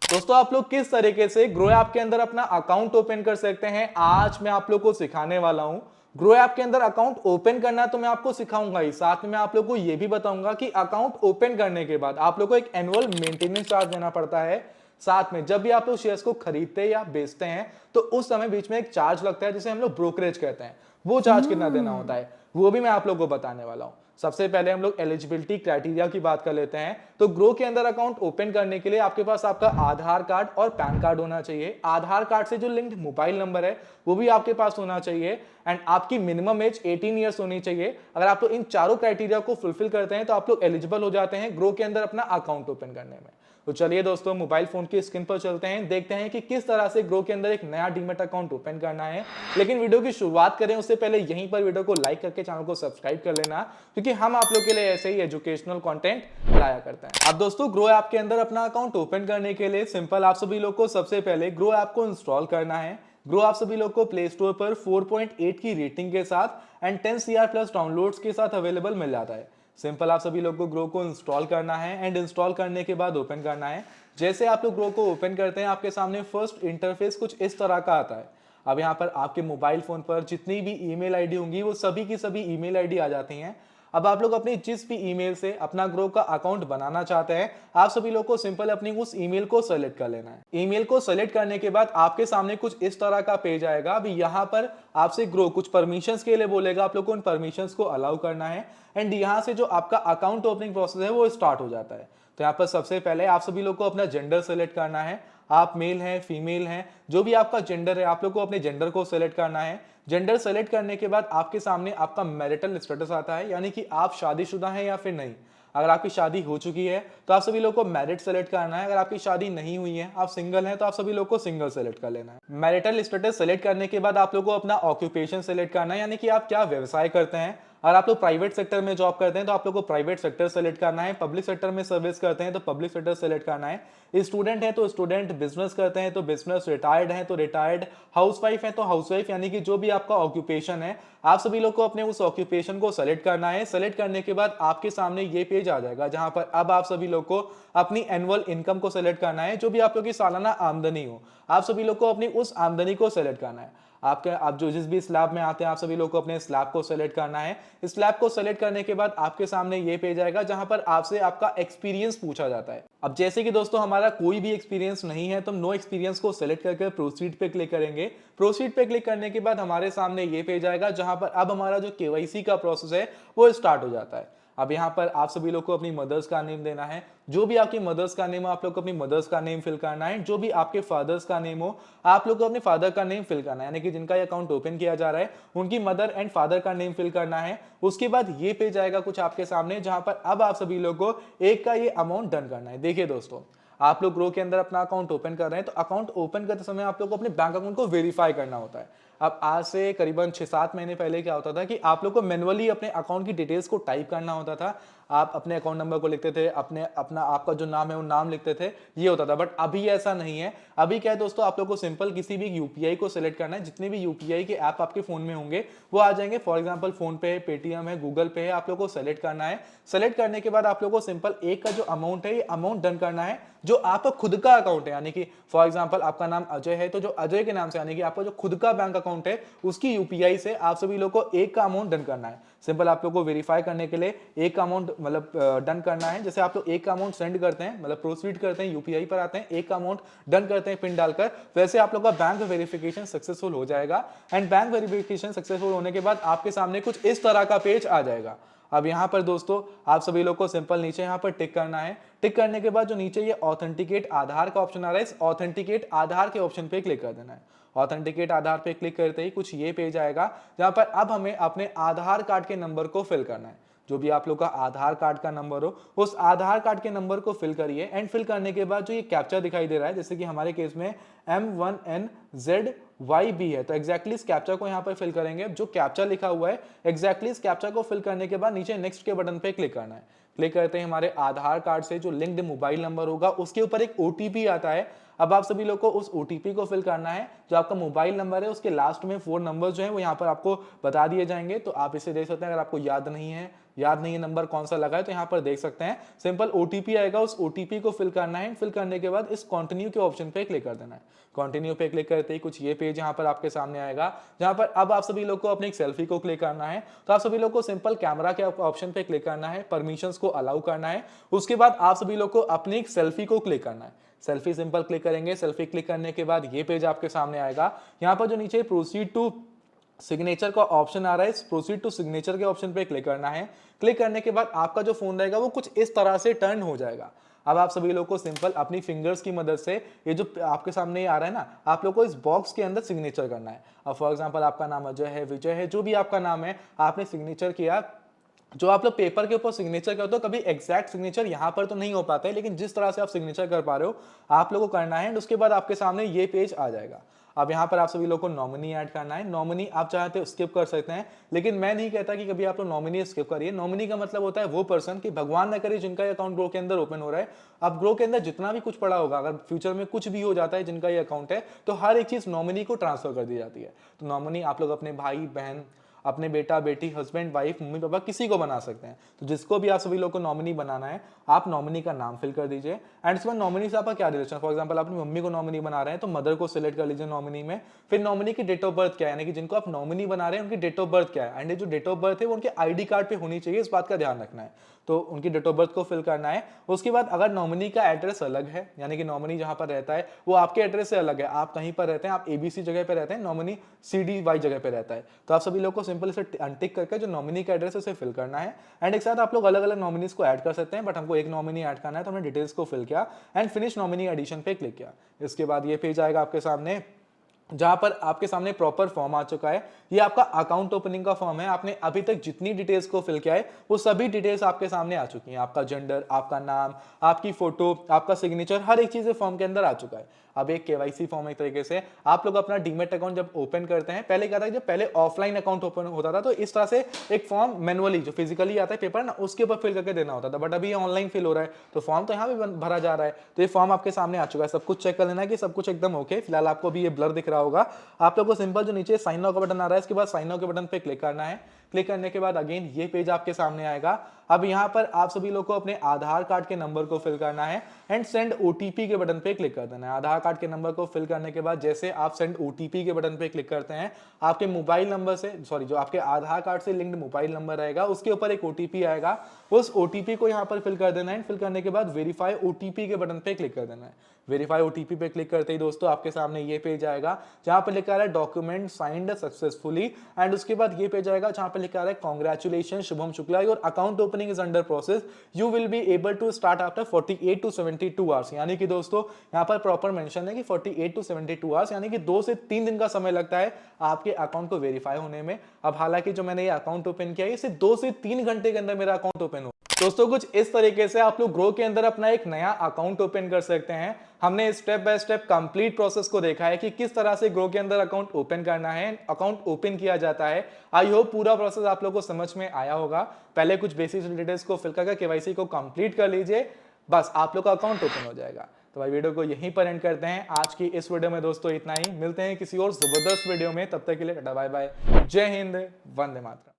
दोस्तों आप लोग किस तरीके से ग्रो ऐप के अंदर अपना अकाउंट ओपन कर सकते हैं, आज मैं आप लोग को सिखाने वाला हूं। ग्रो ऐप के अंदर अकाउंट ओपन करना तो मैं आपको सिखाऊंगा ही, साथ में मैं आप लोग को यह भी बताऊंगा कि अकाउंट ओपन करने के बाद आप लोग को एक एनुअल मेंटेनेंस चार्ज देना पड़ता है। साथ में जब भी आप लोग शेयर्स को खरीदते या बेचते हैं तो उस समय बीच में एक चार्ज लगता है जिसे हम लोग ब्रोकरेज कहते हैं। वो चार्ज कितना देना होता है वो भी मैं आप लोग को बताने वाला हूं। सबसे पहले हम लोग एलिजिबिलिटी क्राइटेरिया की बात कर लेते हैं। तो ग्रो के अंदर अकाउंट ओपन करने के लिए आपके पास आपका आधार कार्ड और पैन कार्ड होना चाहिए। आधार कार्ड से जो लिंक्ड मोबाइल नंबर है वो भी आपके पास होना चाहिए एंड आपकी मिनिमम एज 18 ईयर्स होनी चाहिए। अगर आप लोग इन चारों क्राइटेरिया को फुलफिल करते हैं तो आप लोग एलिजिबल हो जाते हैं ग्रो के अंदर अपना अकाउंट ओपन करने में। तो चलिए दोस्तों मोबाइल फोन की स्क्रीन पर चलते हैं, देखते हैं कि किस तरह से ग्रो के अंदर एक नया डीमैट अकाउंट ओपन करना है। लेकिन वीडियो की शुरुआत करें उससे पहले यहीं पर वीडियो को लाइक करके चैनल को सब्सक्राइब कर लेना, क्योंकि हम आप लोग के लिए ऐसे ही एजुकेशनल कंटेंट लाया करते हैं। अब दोस्तों ग्रो ऐप के अंदर अपना अकाउंट ओपन करने के लिए सिंपल आप सभी लोग को सबसे पहले ग्रो ऐप को इंस्टॉल करना है। ग्रो आप सभी लोग को प्ले स्टोर पर 4.8 की रेटिंग के साथ एंड 10 CR प्लस डाउनलोड्स के साथ अवेलेबल मिल जाता है। सिंपल आप सभी लोग को ग्रो को इंस्टॉल करना है एंड इंस्टॉल करने के बाद ओपन करना है। जैसे आप लोग ग्रो को ओपन करते हैं आपके सामने फर्स्ट इंटरफेस कुछ इस तरह का आता है। अब यहाँ पर आपके मोबाइल फोन पर जितनी भी ईमेल आईडी होंगी वो सभी की सभी ईमेल आईडी आ जाती हैं। अब आप लोग अपनी जिस भी ईमेल से अपना ग्रो का अकाउंट बनाना चाहते हैं आप सभी लोग को सिंपल अपनी उस ईमेल को सेलेक्ट कर लेना है। ईमेल को सेलेक्ट करने के बाद आपके सामने कुछ इस तरह का पेज आएगा। अभी यहाँ पर आपसे ग्रो कुछ परमिशंस के लिए बोलेगा, आप लोग को उन परमिशंस को अलाउ करना है एंड यहाँ से जो आपका अकाउंट ओपनिंग प्रोसेस है वो स्टार्ट हो जाता है। तो यहाँ पर सबसे पहले आप सभी लोग को अपना जेंडर सेलेक्ट करना है। आप मेल हैं फीमेल हैं, जो भी आपका जेंडर है आप लोग को अपने जेंडर को सेलेक्ट करना है। जेंडर सेलेक्ट करने के बाद आपके सामने आपका मैरिटल स्टेटस आता है, यानी कि आप शादीशुदा हैं या फिर नहीं। अगर आपकी शादी हो चुकी है तो आप सभी लोग को मैरिड सेलेक्ट करना है। अगर आपकी शादी नहीं हुई है आप सिंगल हैं तो आप सभी लोग को सिंगल सेलेक्ट कर लेना है। मैरिटल स्टेटस सेलेक्ट करने के बाद आप लोग को अपना ऑक्यूपेशन सेलेक्ट करना है, यानी कि आप क्या व्यवसाय करते हैं। अगर आप लोग प्राइवेट सेक्टर में जॉब करते हैं तो आप लोग को प्राइवेट सेक्टर सेलेक्ट करना है। पब्लिक सेक्टर में सर्विस करते हैं तो पब्लिक सेक्टर सेलेक्ट करना है। स्टूडेंट है तो स्टूडेंट, बिजनेस करते हैं तो बिजनेस, रिटायर्ड है तो रिटायर्ड, हाउसवाइफ है तो हाउसवाइफ, यानी कि जो भी आपका ऑक्यूपेशन है आप सभी लोग को अपने उस ऑक्यूपेशन को सेलेक्ट करना है। सेलेक्ट करने के बाद आपके सामने ये पेज आ जाएगा जहां पर अब आप सभी लोग को अपनी एनुअल इनकम को सेलेक्ट करना है। जो भी आप लोग की सालाना आमदनी हो आप सभी लोग को अपनी उस आमदनी को सेलेक्ट करना है। आपके आप जो जिस भी स्लैब में आते हैं आप सभी लोग को अपने स्लैब को सेलेक्ट करना है। स्लैब को सेलेक्ट करने के बाद आपके सामने ये पेज आएगा जहां पर आपसे आपका एक्सपीरियंस पूछा जाता है। अब जैसे कि दोस्तों हमारा कोई भी एक्सपीरियंस नहीं है तो हम नो एक्सपीरियंस को सेलेक्ट करके प्रोसीड पे क्लिक करेंगे। प्रोसीड पे क्लिक करने के बाद हमारे सामने ये पेज आएगा जहां पर अब हमारा जो केवाईसी का प्रोसेस है वो स्टार्ट हो जाता है। अब यहाँ पर आप सभी लोग को अपनी मदर्स का नेम देना है। जो भी आपकी मदर्स का नेम हो आप लोग को अपनी मदर्स का नेम फिल करना है। जो भी आपके फादर्स का नेम हो आप लोग को अपने फादर का नेम फिल करना है, यानी कि जिनका ये अकाउंट ओपन किया जा रहा है उनकी मदर एंड फादर का नेम फिल करना है। उसके बाद ये पेज आएगा कुछ आपके सामने जहां पर अब आप सभी लोग को एक का ये अमाउंट डन करना है। देखिए दोस्तों आप लोग ग्रो के अंदर अपना अकाउंट ओपन कर रहे हैं तो अकाउंट ओपन करते समय आप लोग को अपने बैंक अकाउंट को वेरीफाई करना होता है। अब आज से करीबन 6-7 महीने पहले क्या होता था कि आप लोग को मैनुअली अपने अकाउंट की डिटेल्स को टाइप करना होता था। आप अपने अकाउंट नंबर को लिखते थे, अपने अपना आपका जो नाम है वो नाम लिखते थे, ये होता था। बट अभी ऐसा नहीं है। अभी क्या है दोस्तों, आप लोग को सिंपल किसी भी यूपीआई को सिलेक्ट करना है। जितने भी यूपीआई के ऐप आपके फोन में होंगे वो आ जाएंगे। फॉर एग्जांपल फोन पे है, पेटीएम है, गूगल पे है, आप लोग को सेलेक्ट करना है। सेलेक्ट करने के बाद आप लोग को सिंपल एक का जो अमाउंट है ये अमाउंट डन करना है जो आपका खुद का अकाउंट है। यानी कि फॉर एग्जांपल आपका नाम अजय है तो जो अजय के नाम से यानी कि आपका जो खुद का बैंक अकाउंट है उसकी यूपीआई से आप सभी लोग को एक का अमाउंट डन करना है। सिंपल आप लोग को वेरीफाई करने के लिए एक का अमाउंट मतलब डन करना है। जैसे आप लोग एक का अमाउंट सेंड करते हैं मतलब प्रोसीड करते हैं, यूपीआई पर आते हैं, एक का अमाउंट डन करते हैं पिन डालकर, वैसे आप लोग का बैंक वेरिफिकेशन सक्सेसफुल हो जाएगा। एंड बैंक वेरिफिकेशन सक्सेसफुल होने के बाद आपके सामने कुछ इस तरह का पेज आ जाएगा। अब यहाँ पर दोस्तों आप सभी लोग को सिंपल नीचे यहाँ पर टिक करना है। टिक करने के बाद जो नीचे ये ऑथेंटिकेट आधार का ऑप्शन आ रहा है, इस ऑथेंटिकेट आधार के ऑप्शन पे क्लिक कर देना है। ऑथेंटिकेट आधार पे क्लिक करते ही कुछ ये पेज आएगा जहां पर अब हमें अपने आधार कार्ड के नंबर को फिल करना है। जो भी आप लोग का आधार कार्ड का नंबर हो उस आधार कार्ड के नंबर को फिल करिए। एंड फिल करने के बाद जो ये कैप्चा दिखाई दे रहा है, जैसे कि हमारे केस में M1NZYB है, तो एग्जैक्टली इस कैप्चा को यहाँ पर फिल करेंगे। जो कैप्चा लिखा हुआ है एग्जैक्टली इस कैप्चा को फिल करने के बाद नीचे नेक्स्ट के बटन पे क्लिक करना है। क्लिक करते ही हमारे आधार कार्ड से जो लिंक्ड मोबाइल नंबर होगा उसके ऊपर एक ओटीपी आता है। अब आप सभी लोग को उस ओटीपी को फिल करना है। जो आपका मोबाइल नंबर है उसके लास्ट में 4 नंबर जो है वो यहाँ पर आपको बता दिए जाएंगे, तो आप इसे देख सकते हैं। अगर आपको याद नहीं है याद नहीं है नंबर कौन सा लगा है, तो यहाँ पर देख सकते हैं सिंपल ओटीपी आएगा, उस ओटीपी को फिल करना है। फिल करने के बाद इस कंटिन्यू के ऑप्शन पे क्लिक कर देना है। कंटिन्यू पे क्लिक करते ही कुछ ये पेज यहाँ पर आपके सामने आएगा, जहाँ पर अब आप सभी लोग को अपनी एक सेल्फी को क्लिक करना है। तो आप सभी लोग को सिंपल कैमरा के ऑप्शन पे क्लिक करना है, परमिशंस को अलाउ करना है। उसके बाद आप सभी लोग को अपनी एक सेल्फी को क्लिक करना है। सेल्फी सिंपल क्लिक करेंगे। सेल्फी क्लिक करने के बाद ये पेज आपके सामने आएगा। यहाँ पर जो नीचे प्रोसीड टू सिग्नेचर का ऑप्शन आ रहा है, इस प्रोसीड टू सिग्नेचर के ऑप्शन पे क्लिक करना है। क्लिक करने के बाद आपका जो फोन रहेगा वो कुछ इस तरह से टर्न हो जाएगा। अब आप सभी लोग को सिंपल अपनी फिंगर्स की मदद से ये जो आपके सामने आ रहा है ना, आप लोग को इस बॉक्स के अंदर सिग्नेचर करना है। अब फॉर एग्जांपल आपका नाम अजय है, विजय है, जो भी आपका नाम है, आपने सिग्नेचर किया। जो आप लोग पेपर के ऊपर सिग्नेचर करते हो, कभी एग्जैक्ट सिग्नेचर यहाँ पर तो नहीं हो पाता है, लेकिन जिस तरह से आप सिग्नेचर कर पा रहे हो आप लोगों को करना है। उसके बाद आपके सामने ये पेज आ जाएगा। अब यहाँ पर आप सभी लोग को नॉमिनी ऐड करना है। नॉमिनी आप चाहते हो स्किप कर सकते हैं, लेकिन मैं नहीं कहता कि कभी आप लोग नॉमिनी स्किप करिए। नॉमिनी का मतलब होता है वो पर्सन कि भगवान न करे जिनका ये अकाउंट ग्रो के अंदर ओपन हो रहा है। अब ग्रो के अंदर जितना भी कुछ पड़ा होगा, अगर फ्यूचर में कुछ भी हो जाता है जिनका ये अकाउंट है, तो हर एक चीज नॉमिनी को ट्रांसफर कर दी जाती है। तो नॉमिनी आप लोग अपने भाई बहन, अपने बेटा बेटी, हस्बैंड वाइफ, मम्मी पापा, किसी को बना सकते हैं। तो जिसको भी आप सभी लोग को नॉमिनी बनाना है, आप नॉमिनी का नाम फिल कर दीजिए। एंड इसमें नॉमिनी से आपका क्या रिलेशन, फॉर एग्जांपल अपनी मम्मी को नॉमिनी बना रहे हैं तो मदर को सिलेक्ट कर लीजिए नॉमिनी में। फिर नॉमिनी की डेट ऑफ बर्थ क्या है, यानी कि जिनको आप नॉमिनी बना रहे हैं उनकी डेट ऑफ बर्थ क्या है, एंड जो डेट ऑफ बर्थ है वो उनके आईडी कार्ड पे होनी चाहिए, इस बात का ध्यान रखना है। तो उनकी डेट ऑफ बर्थ को फिल करना है। उसके बाद अगर नॉमिनी का एड्रेस अलग है, यानी कि नॉमिनी जहां पर रहता है वो आपके एड्रेस से अलग है, आप कहीं पर रहते हैं, आप एबीसी जगह पे रहते हैं, नॉमिनी सीडी वाई जगह पे रहता है, तो आप सभी लोग को सिंपल इसे अनटिक करके जो नॉमिनी का एड्रेस है उसे फिल करना है। एंड एक साथ आप लोग अलग अलग नॉमिनीज को ऐड कर सकते हैं, बट हमको एक नॉमिनी ऐड करना है, तो हमने डिटेल्स को फिल किया एंड फिनिश नॉमिनी एडिशन पे क्लिक किया। इसके बाद ये पेज आएगा आपके सामने, जहां पर आपके सामने प्रॉपर फॉर्म आ चुका है। ये आपका अकाउंट ओपनिंग का फॉर्म है। आपने अभी तक जितनी डिटेल्स को फिल किया है वो सभी डिटेल्स आपके सामने आ चुकी हैं। आपका जेंडर, आपका नाम, आपकी फोटो, आपका सिग्नेचर, हर एक चीज फॉर्म के अंदर आ चुका है। अब एक केवाईसी फॉर्म, एक तरीके से आप लोग अपना डीमेट अकाउंट जब ओपन करते हैं, पहले क्या था, जब पहले ऑफलाइन अकाउंट ओपन होता था तो इस तरह से एक फॉर्म मैनुअली जो फिजिकली आता है पेपर ना, उसके ऊपर फिल करके देना होता था, बट अभी ये ऑनलाइन फिल हो रहा है, तो फॉर्म तो यहाँ भी भरा जा रहा है। तो ये फॉर्म आपके सामने आ चुका है। सब कुछ चेक कर लेना है कि सब कुछ एकदम ओके। फिलहाल आपको भी ये ब्लर दिख रहा होगा। आप लोग को सिंपल जो नीचे साइन नाउ का बटन आ रहा है, इसके बाद साइन नाउ के बटन पे क्लिक करना है। क्लिक करने के बाद अगेन ये पेज आपके सामने आएगा। अब यहाँ पर आप सभी लोग को अपने आधार कार्ड के नंबर को फिल करना है एंड सेंड ओटीपी के बटन पे क्लिक कर देना है। आधार कार्ड के नंबर को फिल करने के बाद जैसे आप सेंड ओटीपी के बटन पे क्लिक करते हैं, आपके मोबाइल नंबर से, सॉरी, जो आपके आधार कार्ड से लिंक्ड मोबाइल नंबर रहेगा उसके ऊपर एक ओटीपी आएगा। उस ओटीपी को यहाँ पर फिल कर देना है। फिल करने के बाद वेरीफाई ओटीपी के बटन पे क्लिक कर देना है। वेरीफाई ओटीपी पे क्लिक करते ही दोस्तों आपके सामने ये पेज आएगा जहां पर लिखा है डॉक्यूमेंट साइंड सक्सेसफुली, एंड उसके बाद ये पेज आएगा जहां पर लिखा है congratulation Shubham Shukla, your account opening is under process, you will be able to start after 48 to 72 hours. यानी कि दोस्तों यहाँ पर प्रॉपर मेंशन है कि 48 टू 72 आवर्स, यानी कि 2 से 3 दिन का समय लगता है आपके अकाउंट को वेरीफाई होने में। अब हालांकि जो मैंने ये अकाउंट ओपन किया है इसे 2 से 3 घंटे के अंदर मेरा अकाउंट ओपन हो। दोस्तों कुछ इस तरीके से आप लोग ग्रो के अंदर अपना एक नया अकाउंट ओपन कर सकते हैं। हमने step by step complete process को देखा है कि किस तरह से ग्रो के अंदर अकाउंट ओपन करना है, अकाउंट ओपन किया जाता है। आई होप पूरा प्रोसेस आप लोगों को समझ में आया होगा। पहले कुछ बेसिक डिटेल्स को फिल करके केवाईसी को कंप्लीट कर लीजिए, बस आप लोग का अकाउंट ओपन हो जाएगा। तो भाई वीडियो को यहीं पर एंड करते हैं। आज की इस वीडियो में दोस्तों इतना ही। मिलते हैं किसी और जबरदस्त वीडियो में, तब तक के लिए टाटा बाय बाय। जय हिंद, वंदे मातरम।